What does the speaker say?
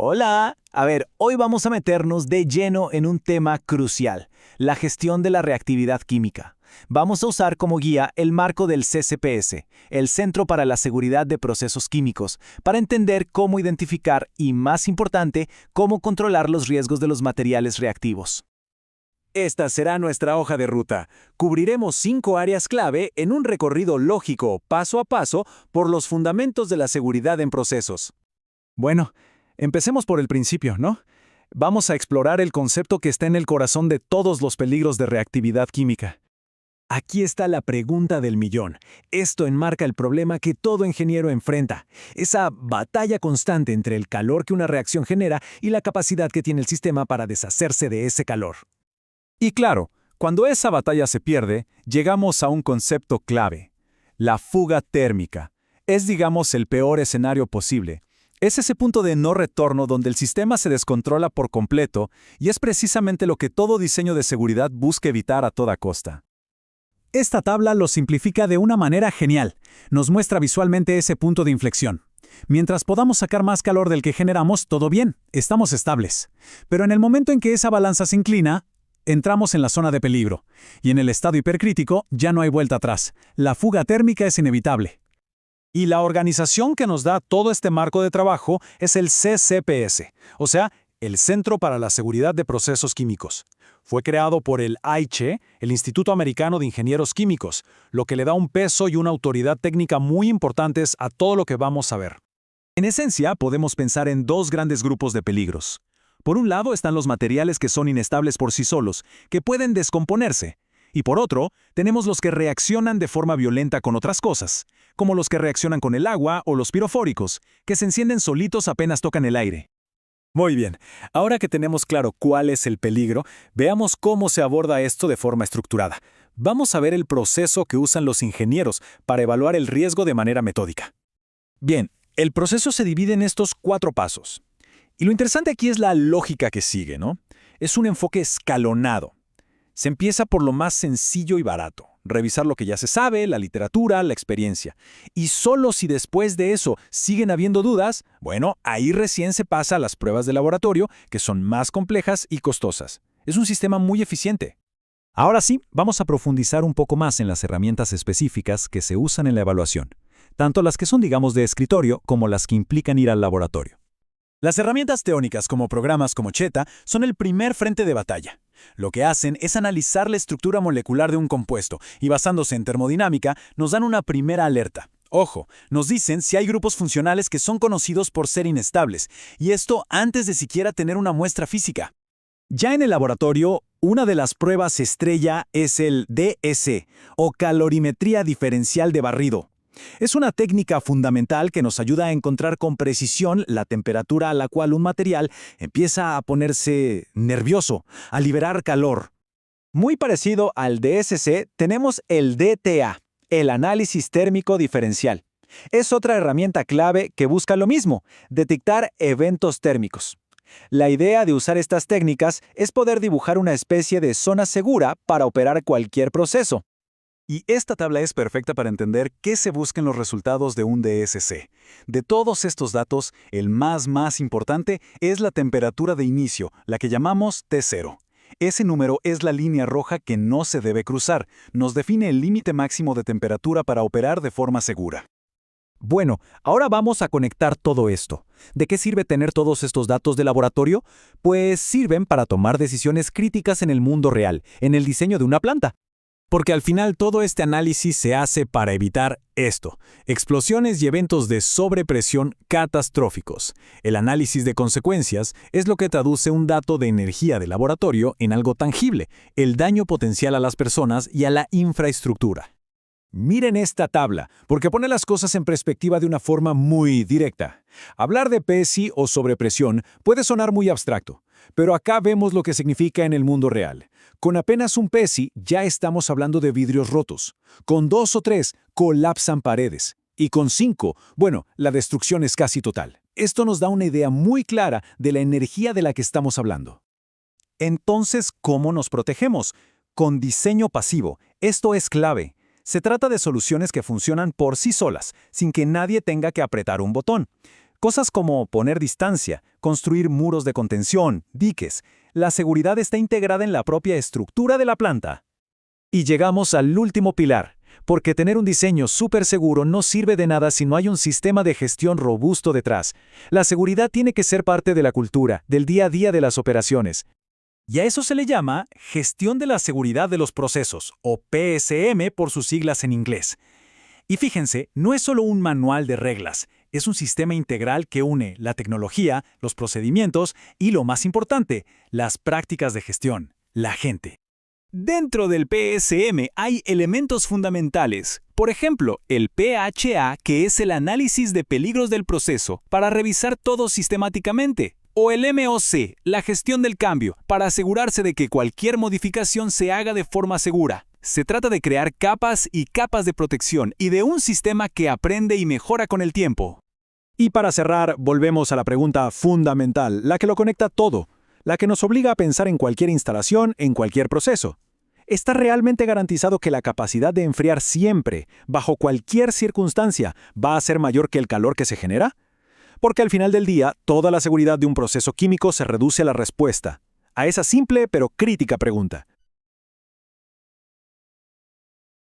Hola. A ver, hoy vamos a meternos de lleno en un tema crucial, la gestión de la reactividad química. Vamos a usar como guía el marco del CCPS, el Centro para la Seguridad de Procesos Químicos, para entender cómo identificar y, más importante, cómo controlar los riesgos de los materiales reactivos. Esta será nuestra hoja de ruta. Cubriremos 5 áreas clave en un recorrido lógico, paso a paso, por los fundamentos de la seguridad en procesos. Bueno, empecemos por el principio, ¿no? Vamos a explorar el concepto que está en el corazón de todos los peligros de reactividad química. Aquí está la pregunta del millón. Esto enmarca el problema que todo ingeniero enfrenta, esa batalla constante entre el calor que una reacción genera y la capacidad que tiene el sistema para deshacerse de ese calor. Y claro, cuando esa batalla se pierde, llegamos a un concepto clave: la fuga térmica. Es, digamos, el peor escenario posible. Es ese punto de no retorno donde el sistema se descontrola por completo y es precisamente lo que todo diseño de seguridad busca evitar a toda costa. Esta tabla lo simplifica de una manera genial. Nos muestra visualmente ese punto de inflexión. Mientras podamos sacar más calor del que generamos, todo bien, estamos estables. Pero en el momento en que esa balanza se inclina, entramos en la zona de peligro. Y en el estado hipercrítico ya no hay vuelta atrás. La fuga térmica es inevitable. Y la organización que nos da todo este marco de trabajo es el CCPS, o sea, el Centro para la Seguridad de Procesos Químicos. Fue creado por el AICHE, el Instituto Americano de Ingenieros Químicos, lo que le da un peso y una autoridad técnica muy importantes a todo lo que vamos a ver. En esencia, podemos pensar en dos grandes grupos de peligros. Por un lado están los materiales que son inestables por sí solos, que pueden descomponerse. Y por otro, tenemos los que reaccionan de forma violenta con otras cosas, como los que reaccionan con el agua o los pirofóricos, que se encienden solitos apenas tocan el aire. Muy bien, ahora que tenemos claro cuál es el peligro, veamos cómo se aborda esto de forma estructurada. Vamos a ver el proceso que usan los ingenieros para evaluar el riesgo de manera metódica. Bien, el proceso se divide en estos 4 pasos. Y lo interesante aquí es la lógica que sigue, ¿no? Es un enfoque escalonado. Se empieza por lo más sencillo y barato, revisar lo que ya se sabe, la literatura, la experiencia. Y solo si después de eso siguen habiendo dudas, bueno, ahí recién se pasa a las pruebas de laboratorio, que son más complejas y costosas. Es un sistema muy eficiente. Ahora sí, vamos a profundizar un poco más en las herramientas específicas que se usan en la evaluación, tanto las que son, digamos, de escritorio como las que implican ir al laboratorio. Las herramientas teóricas como programas como Cheta son el primer frente de batalla. Lo que hacen es analizar la estructura molecular de un compuesto y basándose en termodinámica nos dan una primera alerta. Ojo, nos dicen si hay grupos funcionales que son conocidos por ser inestables, y esto antes de siquiera tener una muestra física. Ya en el laboratorio, una de las pruebas estrella es el DS, o calorimetría diferencial de barrido. Es una técnica fundamental que nos ayuda a encontrar con precisión la temperatura a la cual un material empieza a ponerse nervioso, a liberar calor. Muy parecido al DSC, tenemos el DTA, el análisis térmico diferencial. Es otra herramienta clave que busca lo mismo, detectar eventos térmicos. La idea de usar estas técnicas es poder dibujar una especie de zona segura para operar cualquier proceso. Y esta tabla es perfecta para entender qué se busca en los resultados de un DSC. De todos estos datos, el más importante es la temperatura de inicio, la que llamamos T0. Ese número es la línea roja que no se debe cruzar. Nos define el límite máximo de temperatura para operar de forma segura. Bueno, ahora vamos a conectar todo esto. ¿De qué sirve tener todos estos datos de laboratorio? Pues sirven para tomar decisiones críticas en el mundo real, en el diseño de una planta. Porque al final todo este análisis se hace para evitar esto: explosiones y eventos de sobrepresión catastróficos. El análisis de consecuencias es lo que traduce un dato de energía de laboratorio en algo tangible, el daño potencial a las personas y a la infraestructura. Miren esta tabla, porque pone las cosas en perspectiva de una forma muy directa. Hablar de PSI o sobrepresión puede sonar muy abstracto, pero acá vemos lo que significa en el mundo real. Con apenas un PSI ya estamos hablando de vidrios rotos. Con 2 o 3 colapsan paredes. Y con 5, bueno, la destrucción es casi total. Esto nos da una idea muy clara de la energía de la que estamos hablando. Entonces, ¿cómo nos protegemos? Con diseño pasivo. Esto es clave. Se trata de soluciones que funcionan por sí solas, sin que nadie tenga que apretar un botón. Cosas como poner distancia, construir muros de contención, diques. La seguridad está integrada en la propia estructura de la planta. Y llegamos al último pilar, porque tener un diseño súper seguro no sirve de nada si no hay un sistema de gestión robusto detrás. La seguridad tiene que ser parte de la cultura, del día a día de las operaciones. Y a eso se le llama Gestión de la Seguridad de los Procesos, o PSM por sus siglas en inglés. Y fíjense, no es solo un manual de reglas, es un sistema integral que une la tecnología, los procedimientos y, lo más importante, las prácticas de gestión, la gente. Dentro del PSM hay elementos fundamentales. Por ejemplo, el PHA, que es el análisis de peligros del proceso, para revisar todo sistemáticamente. O el MOC, la gestión del cambio, para asegurarse de que cualquier modificación se haga de forma segura. Se trata de crear capas y capas de protección y de un sistema que aprende y mejora con el tiempo. Y para cerrar, volvemos a la pregunta fundamental, la que lo conecta todo, la que nos obliga a pensar en cualquier instalación, en cualquier proceso. ¿Está realmente garantizado que la capacidad de enfriar siempre, bajo cualquier circunstancia, va a ser mayor que el calor que se genera? Porque al final del día, toda la seguridad de un proceso químico se reduce a la respuesta, a esa simple pero crítica pregunta.